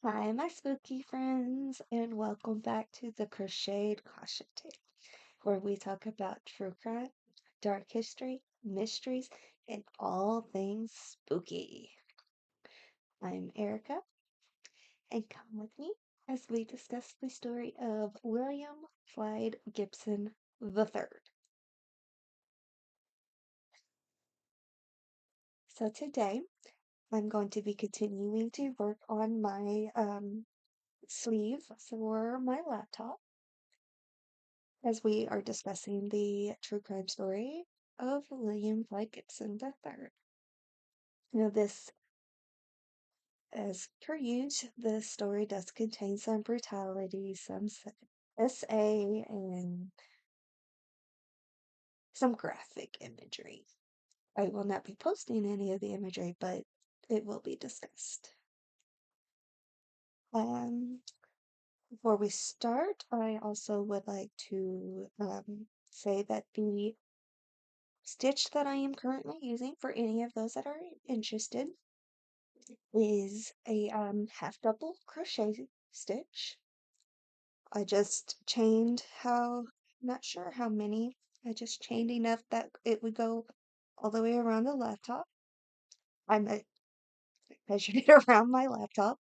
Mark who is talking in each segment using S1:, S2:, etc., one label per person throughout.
S1: Hi, my spooky friends, and welcome back to the Crocheted where we talk about true crime, dark history, mysteries, and all things spooky. I'm Erica, and come with me as we discuss the story of William Clyde Gibson III. So today, I'm going to be continuing to work on my sleeve for my laptop as we are discussing the true crime story of William Clyde Gibson III. This, as per usual, the story does contain some brutality, some SA, and some graphic imagery. I will not be posting any of the imagery, but it will be discussed. Um, Before we start, I also would like to say that the stitch that I am currently using for any of those that are interested is a half double crochet stitch. I just chained not sure how many. I just chained enough that it would go all the way around the laptop. Measured it around my laptop,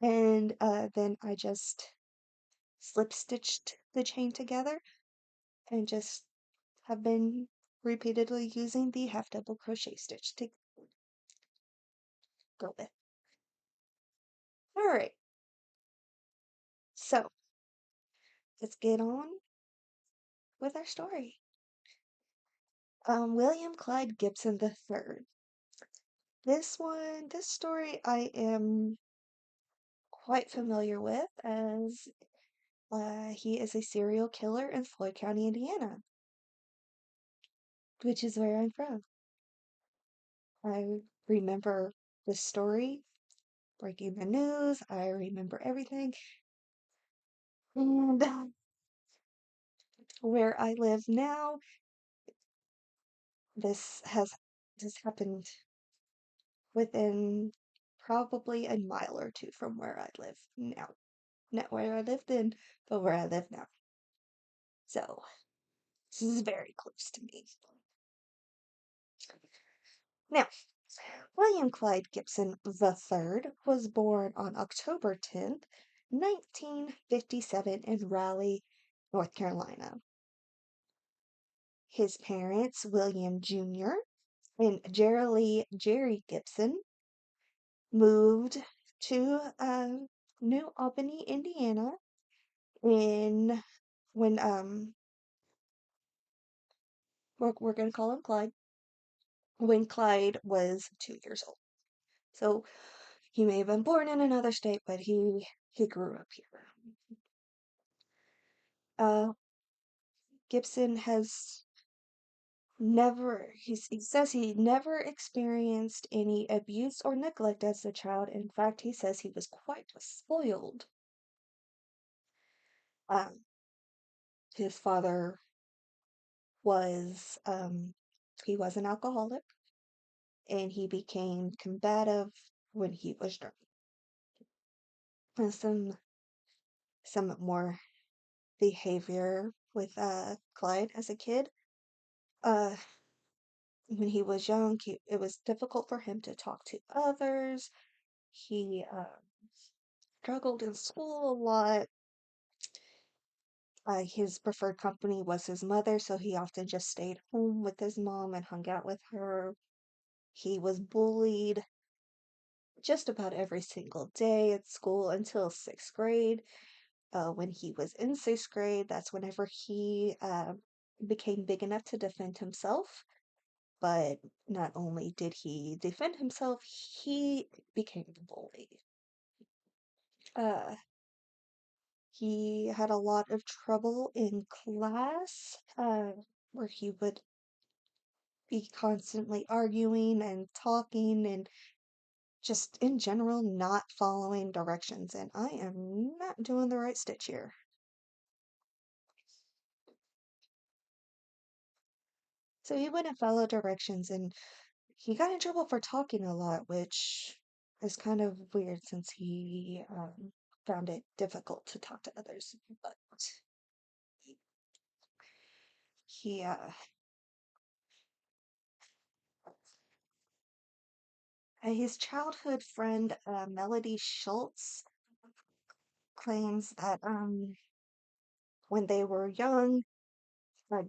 S1: and then I just slip stitched the chain together and just have been repeatedly using the half double crochet stitch to go with. All right, so let's get on with our story. William Clyde Gibson III. This story I am quite familiar with as he is a serial killer in Floyd County, Indiana, which is where I'm from. I remember the story, breaking the news, I remember everything. And where I live now, this has happened within probably a mile or two from where I live now. Not where I lived then, but where I live now. So, this is very close to me. Now, William Clyde Gibson III was born on October 10th, 1957 in Raleigh, North Carolina. His parents, William Jr. and Jerry Gibson, moved to New Albany, Indiana in when we're gonna call him Clyde when Clyde was 2 years old. So he may have been born in another state, but he grew up here. Uh, Gibson has he says he never experienced any abuse or neglect as a child. In fact, he says he was quite spoiled. Um, his father was he was an alcoholic, and he became combative when he was drunk. And some more behavior with Clyde as a kid. Uh, when he was young, it was difficult for him to talk to others. He struggled in school a lot. His preferred company was his mother, so he often just stayed home with his mom and hung out with her. He was bullied just about every single day at school until sixth grade. When he was in sixth grade, that's whenever he became big enough to defend himself. But not only did he defend himself, he became the bully. Uh, he had a lot of trouble in class, where he would be constantly arguing and talking and just in general not following directions. And I am not doing the right stitch here. So he wouldn't follow directions, and he got in trouble for talking a lot, which is kind of weird since he found it difficult to talk to others. But he, his childhood friend, Melody Schultz, claims that when they were young,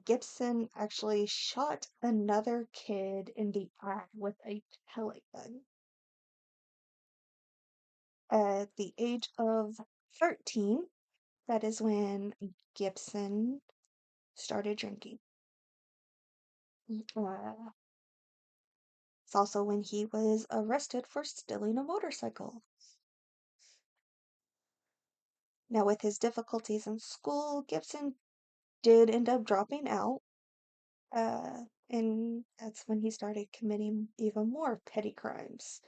S1: Gibson actually shot another kid in the eye with a pellet gun. At the age of 13, that is when Gibson started drinking. Uh, it's also when he was arrested for stealing a motorcycle. Now, with his difficulties in school, Gibson did end up dropping out, and that's when he started committing even more petty crimes,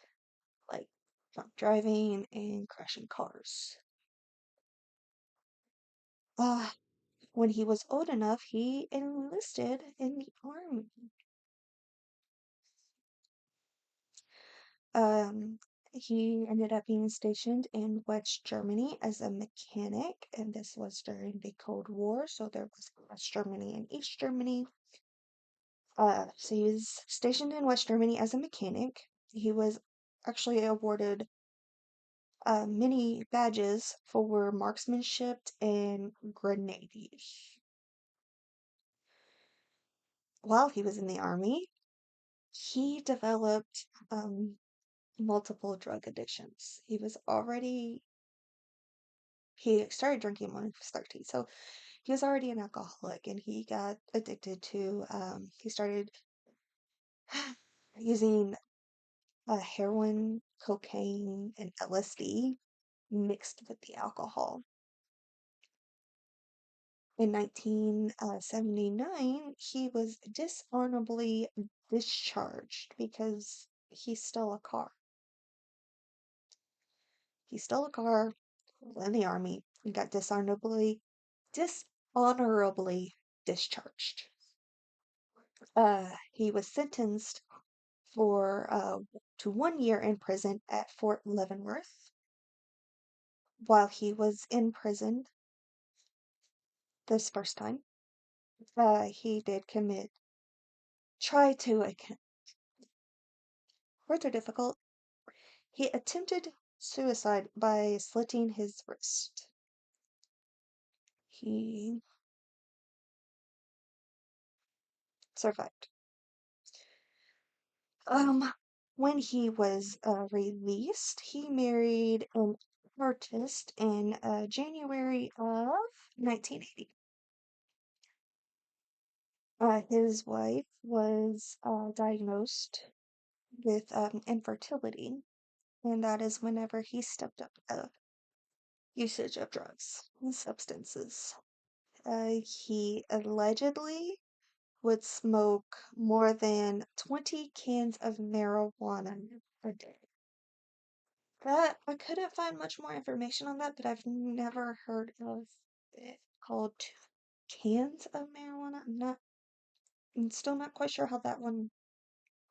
S1: like drunk driving and crashing cars. Uh, when he was old enough, he enlisted in the army. Um, he ended up being stationed in West Germany as a mechanic, and this was during the Cold War, so there was West Germany and East Germany. So he was stationed in West Germany as a mechanic. He was actually awarded many badges for marksmanship and grenadiers. While he was in the army, he developed multiple drug addictions. He started drinking when he was 13, so he was already an alcoholic, and he got addicted to, he started using heroin, cocaine, and LSD mixed with the alcohol. In 1979, he was dishonorably discharged because he stole a car. He stole a car in the army and got dishonorably discharged. He was sentenced for to 1 year in prison at Fort Leavenworth. While he was in prison this first time, he did try to, words are difficult. He attempted suicide by slitting his wrist. He survived. Um, when he was released, he married an artist in January of 1980. His wife was diagnosed with infertility, and that is whenever he stepped up usage of drugs and substances. He allegedly would smoke more than 20 cans of marijuana a day. That I couldn't find much more information on that, but I've never heard of it called cans of marijuana. I'm still not quite sure how that one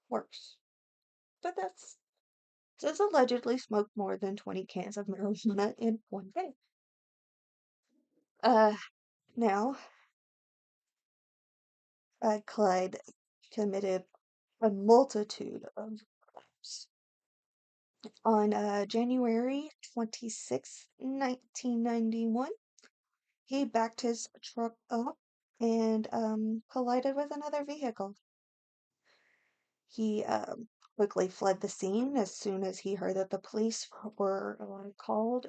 S1: works. But that's says allegedly smoked more than 20 cans of marijuana in one day. Uh, now, Clyde committed a multitude of crimes. On January 26, 1991, he backed his truck up and collided with another vehicle. He quickly fled the scene as soon as he heard that the police were called.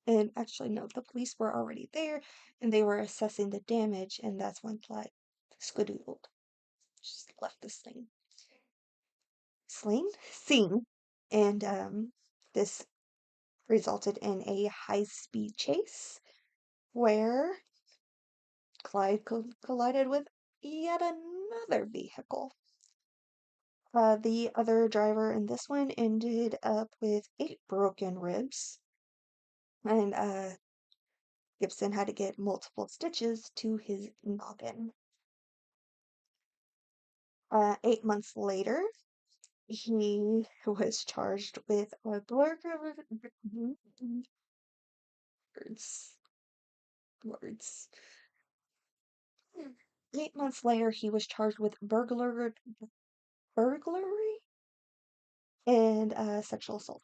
S1: And actually, no, the police were already there and they were assessing the damage, and that's when Clyde skedoodled. Just left this thing. Scene. And this resulted in a high-speed chase where Clyde collided with yet another vehicle. The other driver in this one ended up with 8 broken ribs, and Gibson had to get multiple stitches to his noggin. 8 months later, he was charged with a burglary. Words. Words. 8 months later, he was charged with burglary and sexual assault.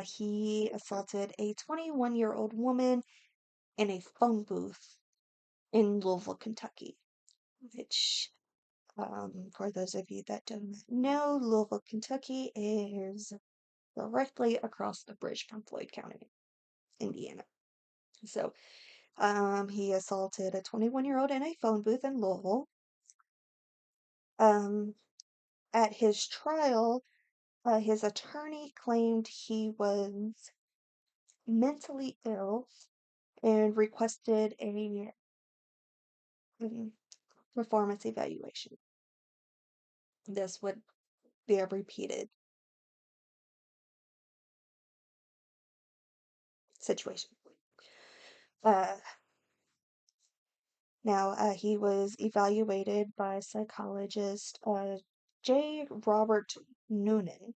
S1: He assaulted a 21-year-old woman in a phone booth in Louisville, Kentucky, which, for those of you that don't know, Louisville, Kentucky is directly across the bridge from Floyd County, Indiana. So, he assaulted a 21-year-old in a phone booth in Louisville. Um, at his trial, his attorney claimed he was mentally ill and requested a mm, performance evaluation. This would be a repeated situation. Uh, Now, he was evaluated by psychologist J. Robert Noonan,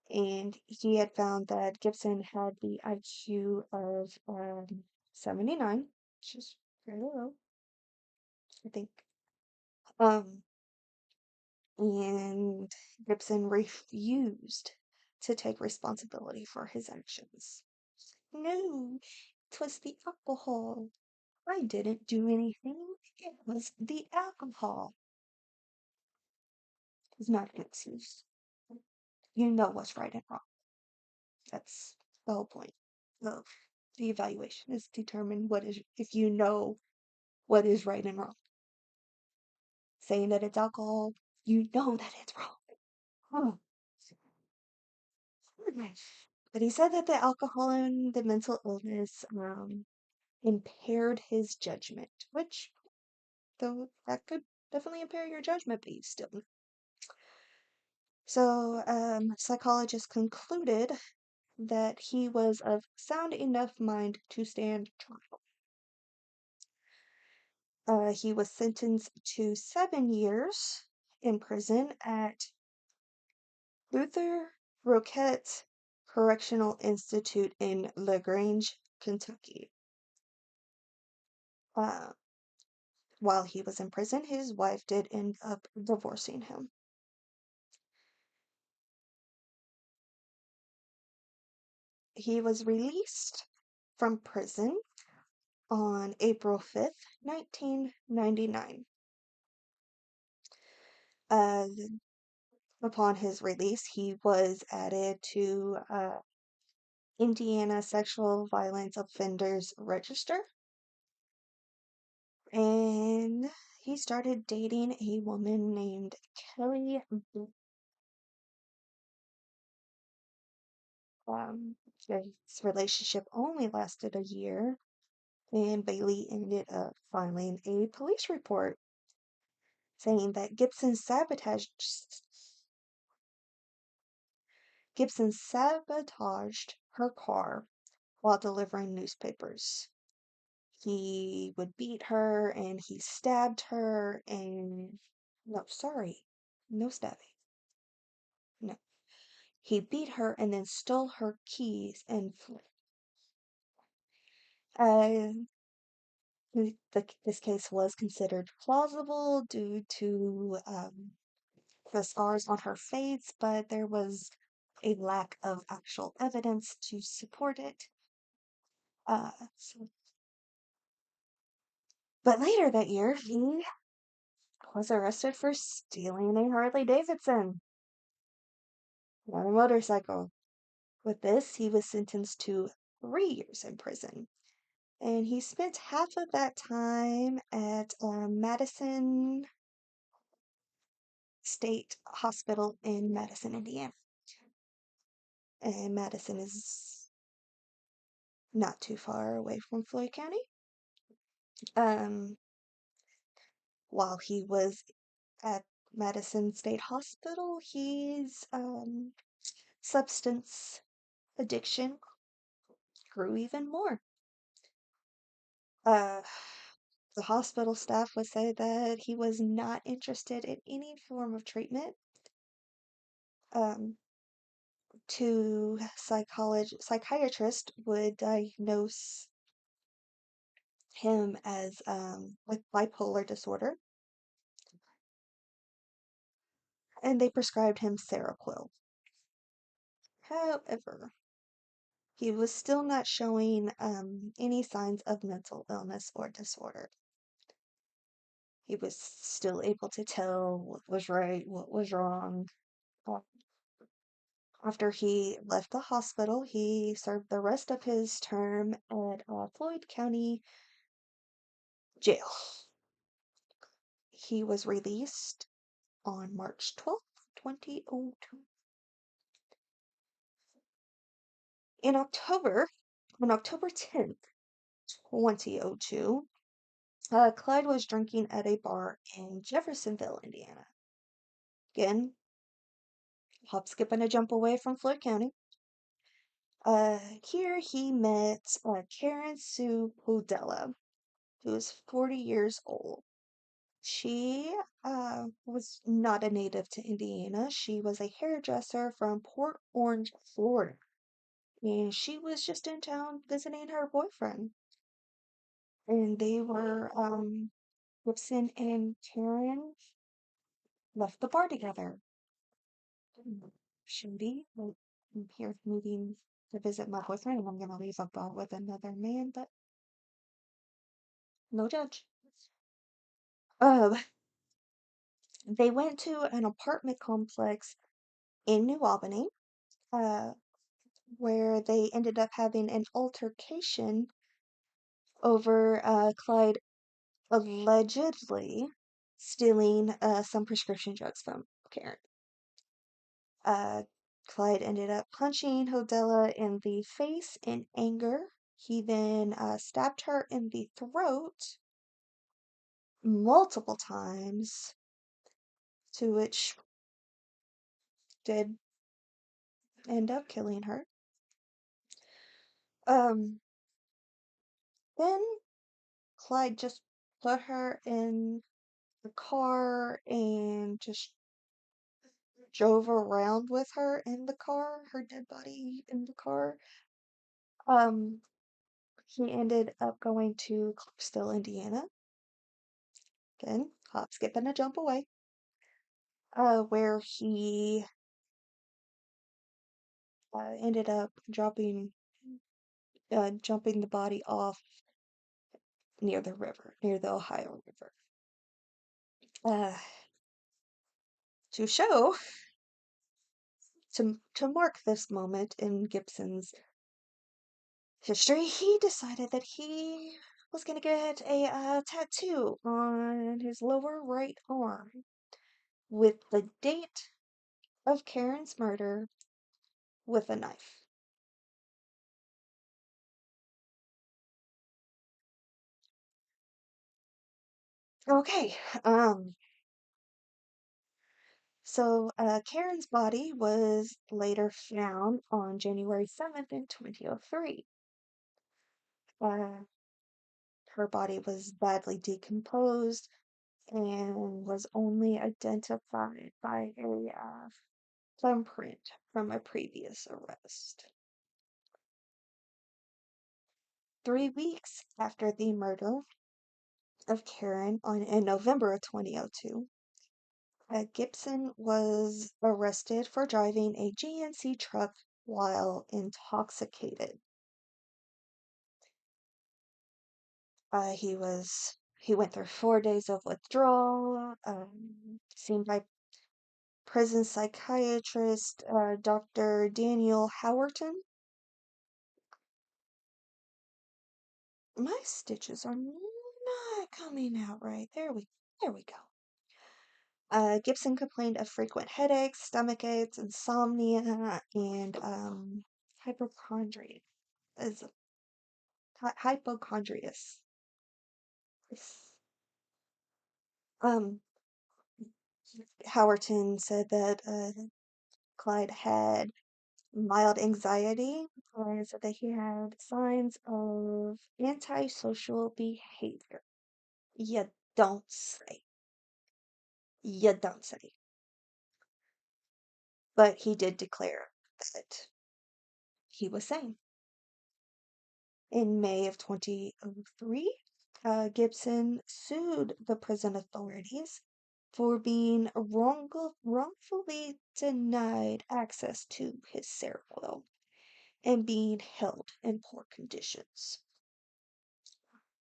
S1: and he had found that Gibson had the IQ of 79, which is very low, I think. Um, and Gibson refused to take responsibility for his actions. No, it was the alcohol. I didn't do anything. It was the alcohol. It's not an excuse. You know what's right and wrong. That's the whole point of the evaluation is determine what is if you know what is right and wrong. Saying that it's alcohol, you know that it's wrong. Oh. But he said that the alcohol and the mental illness impaired his judgment, which though that could definitely impair your judgment, but you still. So psychologists concluded that he was of sound enough mind to stand trial. He was sentenced to 7 years in prison at Luther Roquette Correctional Institute in LaGrange, Kentucky. Uh, while he was in prison, his wife did end up divorcing him. He was released from prison on April 5th, 1999. Uh, upon his release, he was added to Indiana Sexual Violence Offenders Register, and he started dating a woman named Kelly. His relationship only lasted a year, and Bailey ended up filing a police report saying that Gibson sabotaged her car while delivering newspapers. He would beat her and he stabbed her and no, sorry, no stabbing. No. He beat her and then stole her keys and fled. Uh, this case was considered plausible due to the scars on her face, but there was a lack of actual evidence to support it. Uh, so, but later that year, he was arrested for stealing a Harley Davidson, not a motorcycle. With this, he was sentenced to 3 years in prison. And he spent half of that time at Madison State Hospital in Madison, Indiana. And Madison is not too far away from Floyd County. Um, while he was at Madison State Hospital, his substance addiction grew even more. Uh, the hospital staff would say that he was not interested in any form of treatment Um, Two psychiatrists would diagnose him as with bipolar disorder, and they prescribed him Seroquel. However, he was still not showing any signs of mental illness or disorder. He was still able to tell what was right, what was wrong. Uh, After he left the hospital, he served the rest of his term at Floyd County Jail. He was released on March 12th, 2002. In October, on October 10th, 2002, Clyde was drinking at a bar in Jeffersonville, Indiana. Again, hop, skip, and a jump away from Floyd County. Here he met Karen Sue Hodella, who is 40 years old. She was not a native to Indiana. She was a hairdresser from Port Orange, Florida. And she was just in town visiting her boyfriend. And they were, Gibson and Karen left the bar together. Shouldn't like, I'm here moving to visit my boyfriend and I'm gonna leave a bar with another man, but no judge. Uh, they went to an apartment complex in New Albany, uh, where they ended up having an altercation over Clyde allegedly stealing some prescription drugs from Karen. Uh, Clyde ended up punching Hodella in the face in anger. He then stabbed her in the throat multiple times, to which did end up killing her. Um, then Clyde just put her in the car and just drove around with her in the car, her dead body in the car. Um, he ended up going to Clarksville, Indiana. Again, hop, skip, and a jump away. Where he ended up jumping the body off near the river, near the Ohio River. Uh, to show, to mark this moment in Gibson's history, he decided that he was going to get a tattoo on his lower right arm with the date of Karen's murder with a knife. Okay, so Karen's body was later found on January 7th in 2003. Uh, Her body was badly decomposed and was only identified by a thumbprint from a previous arrest. 3 weeks after the murder of Karen in November of 2002, Gibson was arrested for driving a GNC truck while intoxicated. He went through 4 days of withdrawal, seen by prison psychiatrist Dr. Daniel Howerton. My stitches are not coming out right. There we go. Gibson complained of frequent headaches, stomach aches, insomnia, and hypochondria. Is hypochondrias. Um, Howerton said that Clyde had mild anxiety and said that he had signs of antisocial behavior. You don't say. You don't say. but he did declare that he was sane. In May of 2003, Gibson sued the prison authorities for being wrongfully denied access to his cerebral and being held in poor conditions.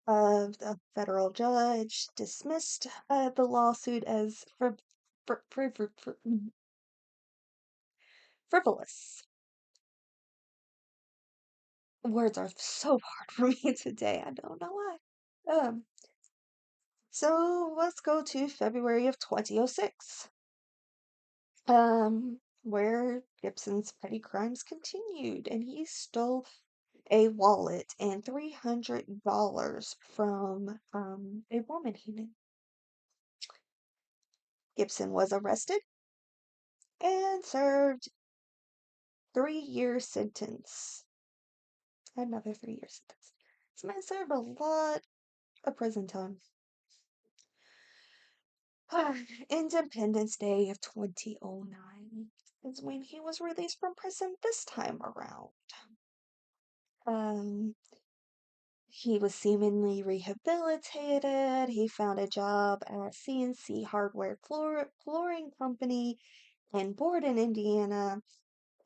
S1: The federal judge dismissed the lawsuit as frivolous. Words are so hard for me today. I don't know why. Um, so let's go to February of 2006, where Gibson's petty crimes continued, and he stole a wallet and $300 from a woman he knew. Gibson was arrested and served 3 year sentence. Another 3 year sentence. This man served a lot of prison time. Independence Day of 2009 is when he was released from prison this time around. Um, he was seemingly rehabilitated. He found a job at CNC Hardware Flooring Company in Borden, Indiana,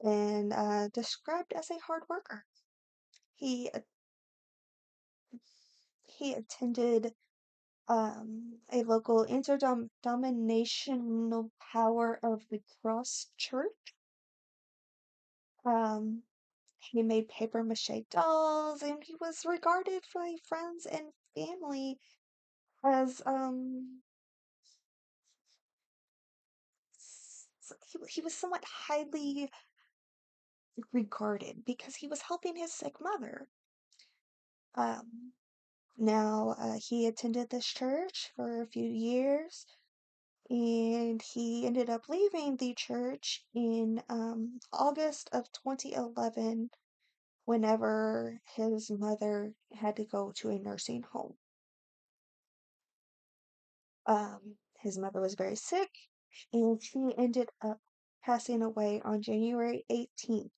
S1: and described as a hard worker. He he attended a local interdenominational Power of the Cross church. Um, he made paper mache dolls, and he was regarded by friends and family as he was somewhat highly regarded because he was helping his sick mother. Um, Now, he attended this church for a few years, and he ended up leaving the church in August of 2011 whenever his mother had to go to a nursing home. His mother was very sick, and she ended up passing away on January 18th,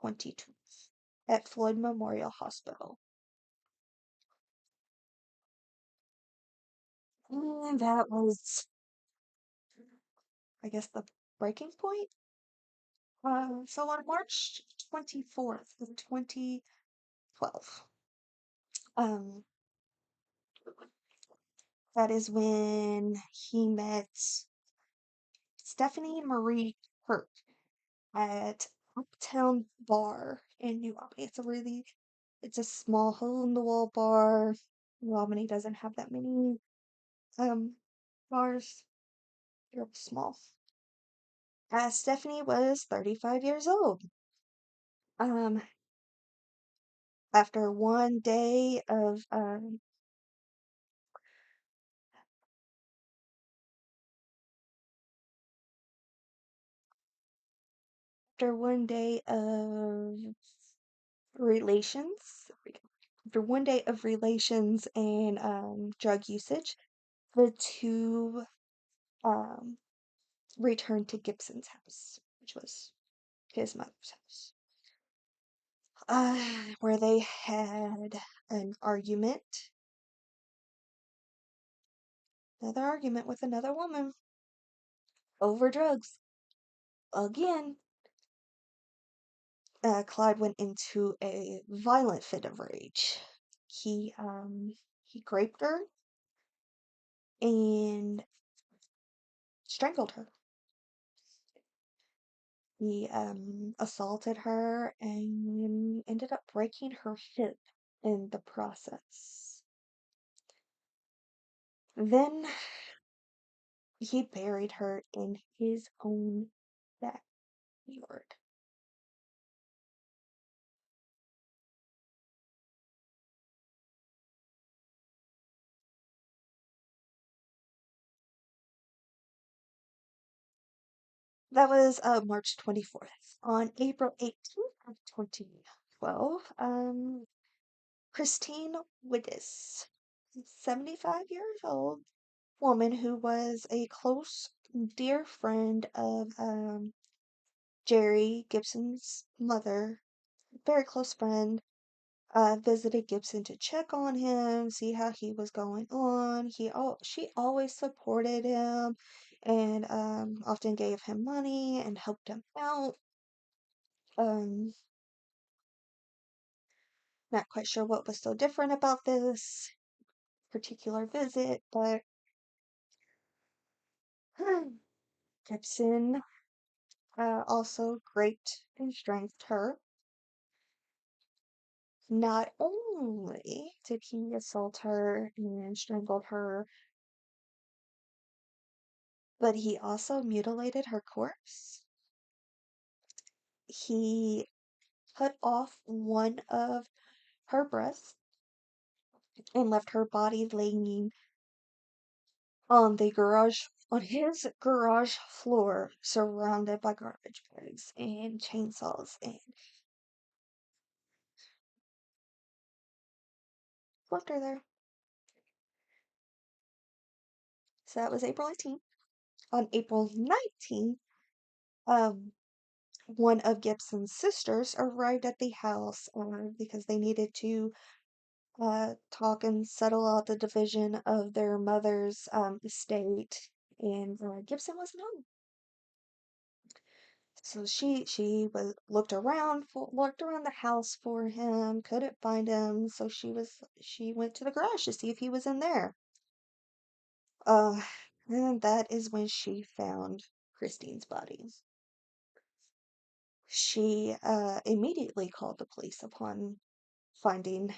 S1: 2012, at Floyd Memorial Hospital. And that was, I guess, the breaking point. So on March 24th of 2012, um, that is when he met Stephanie Marie Kirk at Uptown Bar in New Albany. It's a small hole in the wall bar. New Albany doesn't have that many um bars. They're small. Stephanie was 35 years old. Um, after one day of after one day of relations, after one day of relations and drug usage, the two um returned to Gibson's house, which was his mother's house, where they had an argument, another argument with another woman over drugs. Again, Clyde went into a violent fit of rage. He raped her and strangled her. He assaulted her and ended up breaking her hip in the process. Then he buried her in his own backyard. That was March 24th. On April 18th of 2012, Christine Wittes, 75 years old, woman who was a close, dear friend of Jerry, Gibson's mother, very close friend, visited Gibson to check on him, see how he was going on. She always supported him and often gave him money and helped him out. Um, Not quite sure what was so different about this particular visit, but Gibson also great and strengthened her. Not only did he assault her and strangled her, but he also mutilated her corpse. He cut off one of her breasts and left her body laying on his garage floor, surrounded by garbage bags and chainsaws, and left her there. So that was April 18th. On April 19th, um, one of Gibson's sisters arrived at the house because they needed to talk and settle out the division of their mother's estate, and Gibson wasn't home. So she was looked around the house for him, couldn't find him, so she went to the garage to see if he was in there. Uh, and that is when she found Christine's body. She immediately called the police upon finding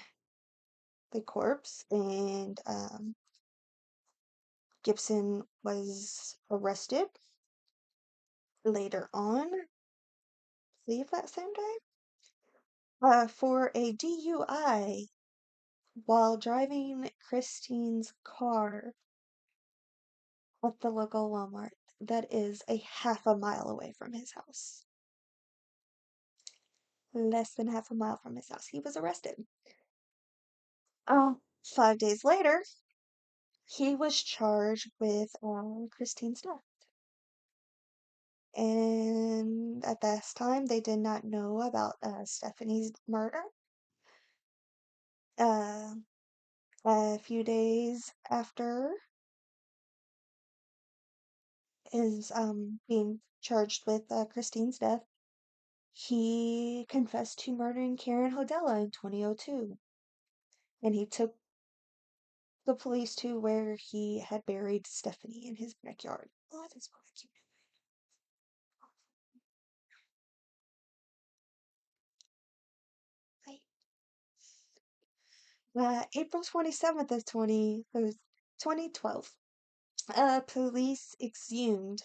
S1: the corpse, and Gibson was arrested later on, I believe that same day, for a DUI while driving Christine's car at the local Walmart that is a half a mile away from his house. Less than half a mile from his house. He was arrested. 5 days later, he was charged with Christine's death. And at this time, they did not know about Stephanie's murder. Uh, a few days after his being charged with Christine's death, he confessed to murdering Karen Hodella in 2002. And he took the police to where he had buried Stephanie in his backyard. Oh, that's quite cute. April 27th of 2012, police exhumed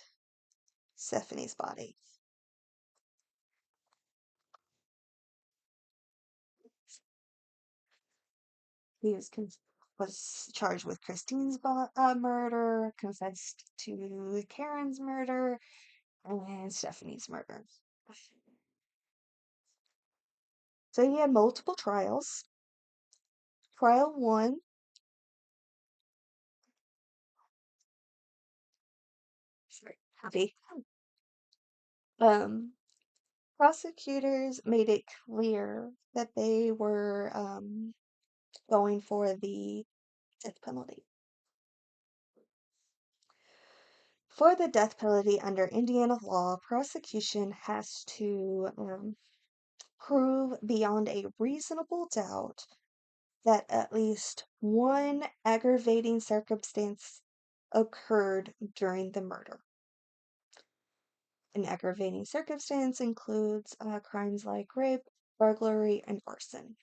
S1: Stephanie's body. He was charged with Christine's murder, confessed to Karen's murder, and Stephanie's murder. So he had multiple trials. Trial one, sorry, happy. Um, Prosecutors made it clear that they were going for the death penalty. For the death penalty under Indiana law, prosecution has to prove beyond a reasonable doubt that at least one aggravating circumstance occurred during the murder. An aggravating circumstance includes crimes like rape, burglary, and arson.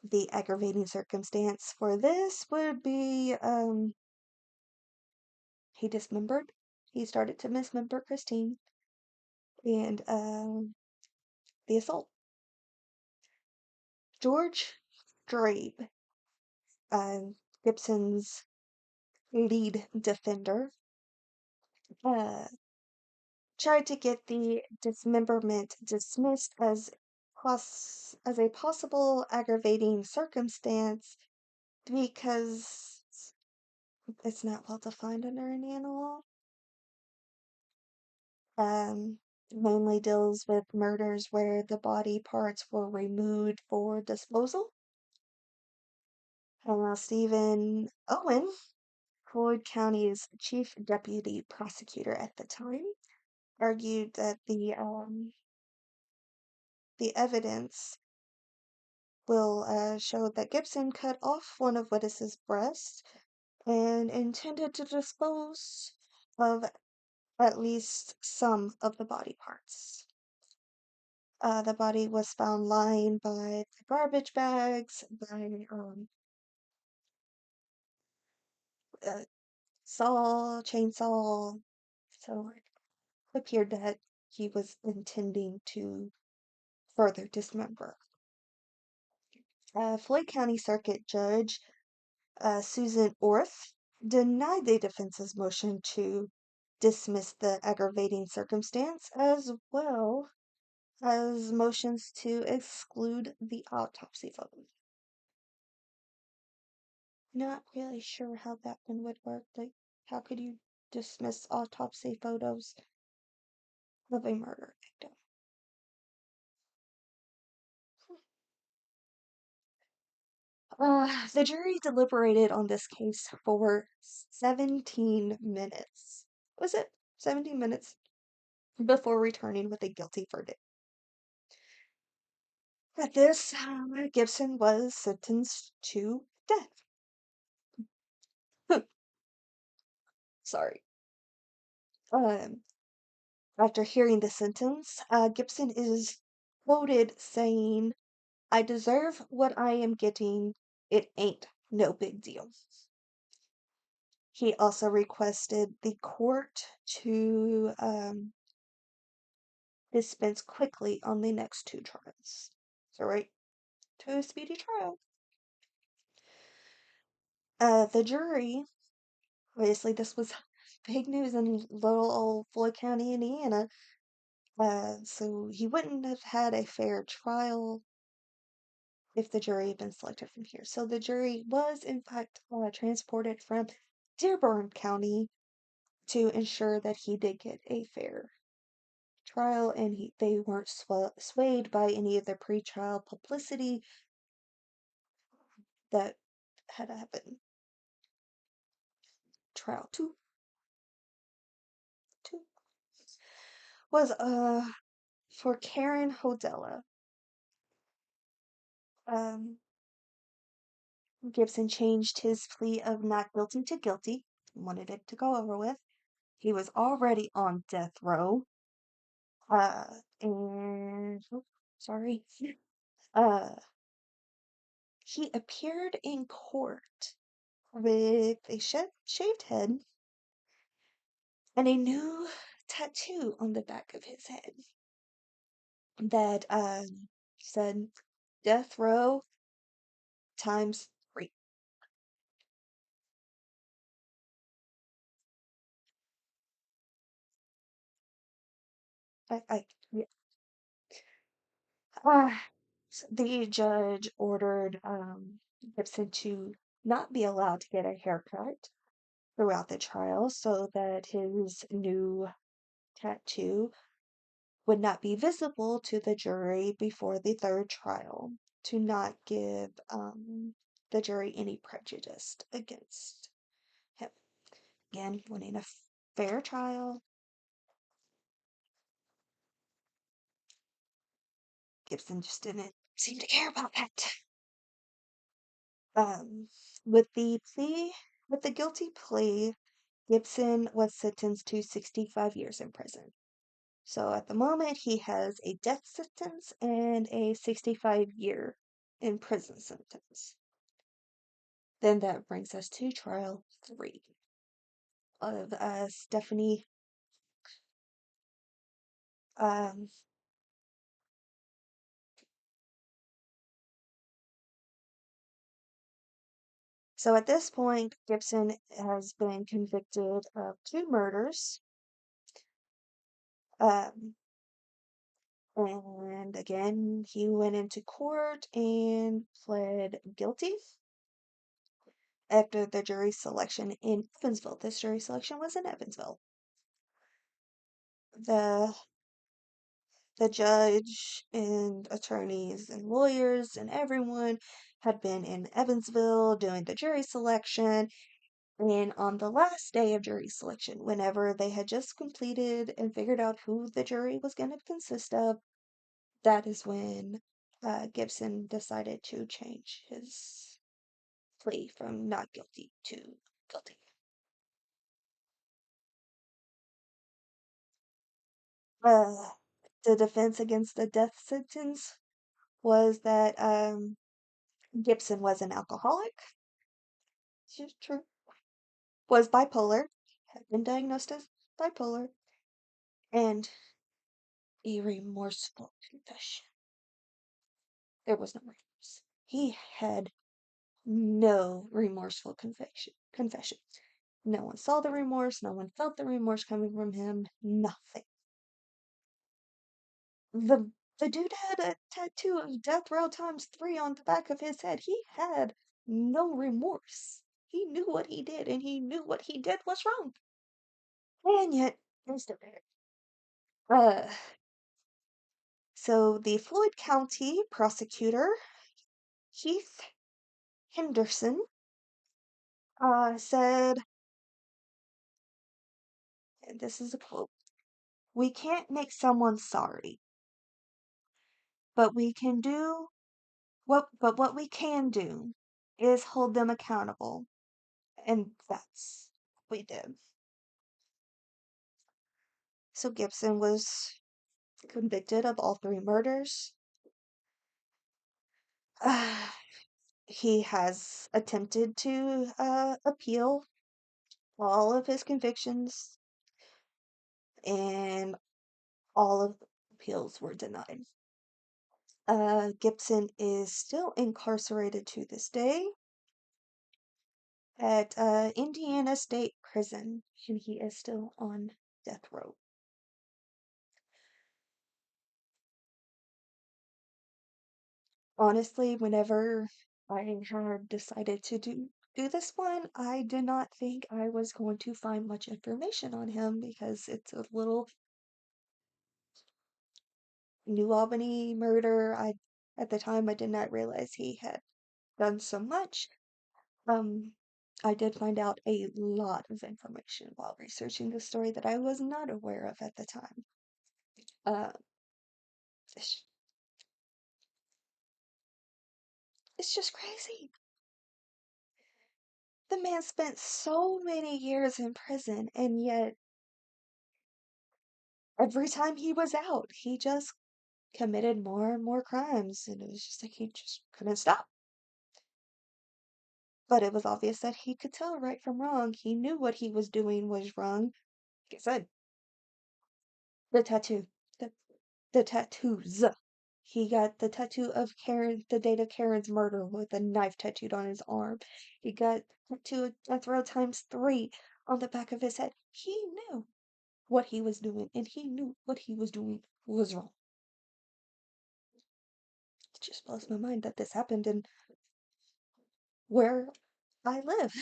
S1: The aggravating circumstance for this would be he dismembered. He started to mismember Christine, and the assault. George Strabe, Gibson's lead defender, uh, tried to get the dismemberment dismissed as a possible aggravating circumstance because it's not well defined under Indiana law. um, mainly deals with murders where the body parts were removed for disposal. Stephen Owen, Floyd County's chief deputy prosecutor at the time, argued that the evidence will show that Gibson cut off one of Wittes's breasts and intended to dispose of at least some of the body parts. The body was found lying by the garbage bags, by a chainsaw. So it appeared that he was intending to further dismember. Floyd County Circuit Judge Susan Orth denied the defense's motion to dismiss the aggravating circumstance as well as motions to exclude the autopsy photo. Not really sure how that one would work. Like, how could you dismiss autopsy photos of a murder victim? The jury deliberated on this case for 17 minutes. Was it 17 minutes before returning with a guilty verdict? At this, Gibson was sentenced to death. Sorry. Um, After hearing the sentence, Gibson is quoted saying, "I deserve what I am getting. It ain't no big deal." He also requested the court to dispense quickly on the next two trials. So, right to a speedy trial. The jury, obviously, this was big news in little old Floyd County, Indiana. So he wouldn't have had a fair trial if the jury had been selected from here. So the jury was, in fact, transported from Dearborn County to ensure that he did get a fair trial, and they weren't swayed by any of the pretrial publicity that had happened. Trial two was for Karen Hodella. Um, Gibson changed his plea of not guilty to guilty, wanted it to go over with. He was already on death row. And sorry. Uh, he appeared in court with a shaved head and a new tattoo on the back of his head that said death row times 3. Yeah. The judge ordered Gibson to not be allowed to get a haircut throughout the trial so that his new tattoo would not be visible to the jury before the third trial to not give the jury any prejudice against him. Again, wanting a fair trial. Gibson just didn't seem to care about that. Um, with the guilty plea, Gibson was sentenced to 65 years in prison. So at the moment, he has a death sentence and a 65-year in prison sentence. Then that brings us to trial 3 of Stephanie. Um, so at this point, Gibson has been convicted of 2 murders. Um, and again, he went into court and pled guilty after the jury selection in Evansville. This jury selection was in Evansville. the the judge and attorneys and lawyers and everyone had been in Evansville doing the jury selection. And on the last day of jury selection, whenever they had just completed and figured out who the jury was going to consist of, that is when Gibson decided to change his plea from not guilty to guilty. Uh, the defense against the death sentence was that Gibson was an alcoholic, which is true, was bipolar, had been diagnosed as bipolar, and a remorseful confession. There was no remorse. He had no remorseful confession. No one saw the remorse, no one felt the remorse coming from him, nothing. The the dude had a tattoo of death row times 3 on the back of his head. He had no remorse. He knew what he did, and he knew what he did was wrong. And yet, he still did it. Uh, so the Floyd County prosecutor, Keith Henderson, said, and this is a quote, "We can't make someone sorry, but we can do what we can do is hold them accountable." And that's what we did. So Gibson was convicted of all 3 murders. He has attempted to appeal all of his convictions, and all of the appeals were denied. Gibson is still incarcerated to this day at Indiana State Prison, and he is still on death row. Honestly, whenever I had decided to do this one, I did not think I was going to find much information on him because it's a little New Albany murder. At the time I did not realize he had done so much. Um, I did find out a lot of information while researching the story that I was not aware of at the time. Uh, it's, it's just crazy. The man spent so many years in prison, and yet every time he was out, he just committed more and more crimes, and it was just like he just couldn't stop. But it was obvious that he could tell right from wrong. He knew what he was doing was wrong. Like I said, the tattoo, the, the tattoos. He got the tattoo of Karen, the date of Karen's murder, with a knife tattooed on his arm. He got tattoo of death row times 3 on the back of his head. He knew what he was doing, and he knew what he was doing was wrong. It just blows my mind that this happened in where I live,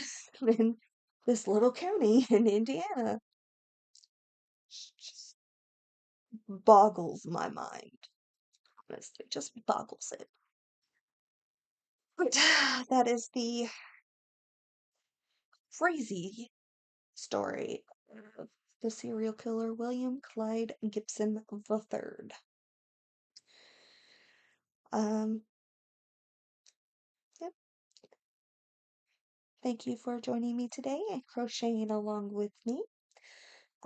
S1: in this little county in Indiana. It just boggles my mind. Honestly, just boggles it. But that is the crazy story of the serial killer William Clyde Gibson III. Um, yep. Thank you for joining me today and crocheting along with me.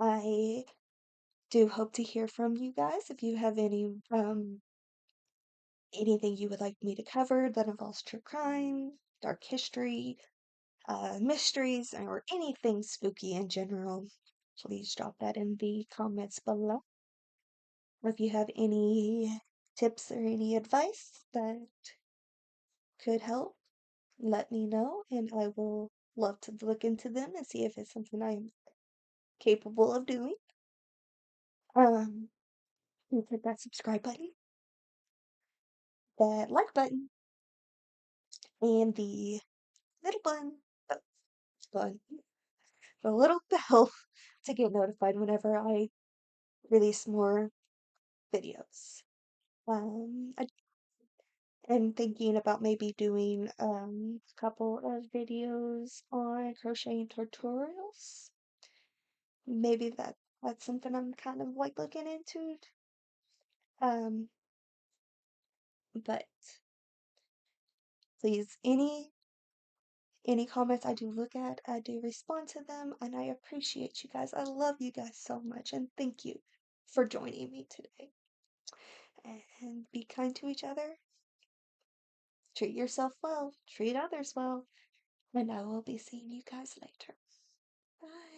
S1: I do hope to hear from you guys if you have anything you would like me to cover that involves true crime, dark history, mysteries, or anything spooky in general. Please drop that in the comments below. Or if you have any tips or any advice that could help, let me know, and I will love to look into them and see if it's something I'm capable of doing. You hit that subscribe button, that like button, and the little button, oh, button, the little bell to get notified whenever I release more videos. I am thinking about maybe doing a couple of videos on crocheting tutorials. Maybe that's something I'm kind of like looking into. Um, but please, any comments I do look at, I do respond to them, and I appreciate you guys. I love you guys so much, and thank you for joining me today. And be kind to each other. Treat yourself well. Treat others well. And I will be seeing you guys later. Bye.